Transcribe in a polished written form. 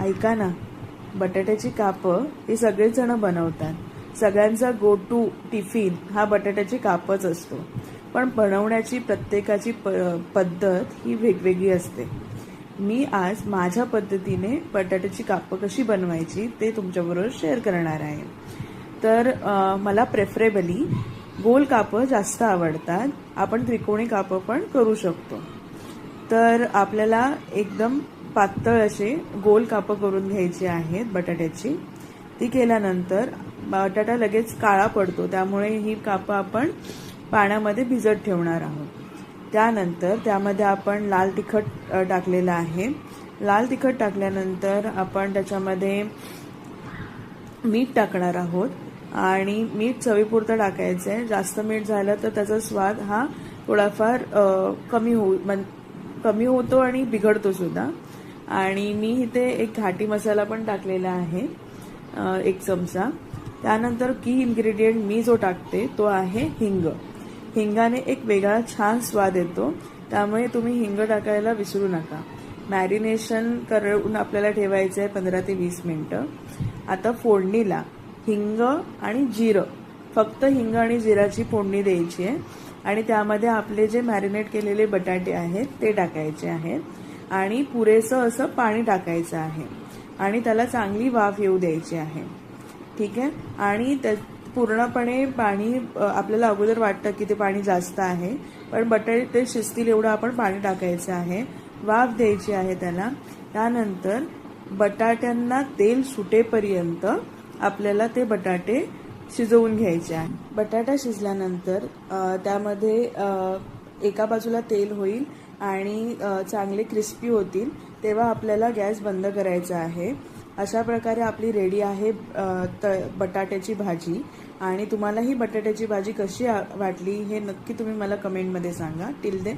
ऐका ना, बटाट्याची कापं ही सगळेच जण बनवतात. सगळ्यांचा गो टू टिफिन हा बटाट्याची कापच असतो. पण बनवण्याची प्रत्येकाची पद्धत ही वेगवेगळी असते. मी आज माझ्या पद्धतीने बटाट्याची कापं कशी बनवायची ते तुमच्याबरोबर शेअर करणार आहे. तर मला प्रेफरेबली गोल कापं जास्त आवडतात. आपण त्रिकोणी कापं पण करू शकतो. तर आपल्याला एकदम पातळ असे गोल कापं करून घ्यायची आहेत बटाट्याची. ती केल्यानंतर बटाटा लगेच काळा पडतो, त्यामुळे ही कापं आपण पाण्यामध्ये भिजत ठेवणार आहोत. त्यानंतर त्यामध्ये आपण लाल तिखट टाकलेलं आहे. लाल तिखट टाकल्यानंतर आपण त्याच्यामध्ये मीठ टाकणार आहोत आणि मीठ चवीपुरतं टाकायचं आहे. जास्त मीठ झालं तर त्याचा स्वाद हा थोडाफार कमी होतो आणि बिघडतो सुद्धा. आणि मी इथे एक घाटी मसाला पण टाकलेला आहे, 1 चमचा. त्यानंतर की इन्ग्रेडियंट मी जो टाकते तो आहे हिंग. हिंगाने एक वेगळा छान स्वाद येतो, त्यामुळे तुम्ही हिंग टाकायला विसरू नका. मॅरिनेशन करून आपल्याला ठेवायचं आहे 15 ते 20 मिनिटं. आता फोडणीला हिंग आणि जिरं, फक्त हिंग आणि जिराची फोडणी द्यायची आहे आणि त्यामध्ये आपले जे मॅरिनेट केलेले बटाटे आहेत ते टाकायचे आहेत आणि पुरेसं असं पाणी टाकायचं आहे आणि त्याला चांगली वाफ येऊ द्यायची आहे. ठीक आहे. आणि पूर्णपणे पाणी आपल्याला अगोदर वाटतं की ते पाणी जास्त आहे, पण बटाटे शिजतील एवढं आपण पाणी टाकायचं आहे. वाफ द्यायची आहे त्याला. त्यानंतर बटाट्यांना तेल सुटेपर्यंत आपल्याला ते बटाटे शिजवून घ्यायचे आहे. बटाटा शिजल्यानंतर त्यामध्ये एका बाजूला तेल होईल आणि चांगले क्रिस्पी होतील, तेव्हा आपल्याला गॅस बंद करायचा आहे. अशा प्रकारे आपली रेडी आहे बटाट्याची भाजी. आणि तुम्हाला ही बटाट्याची भाजी कशी वाटली हे नक्की तुम्ही मला कमेंटमध्ये सांगा. Till then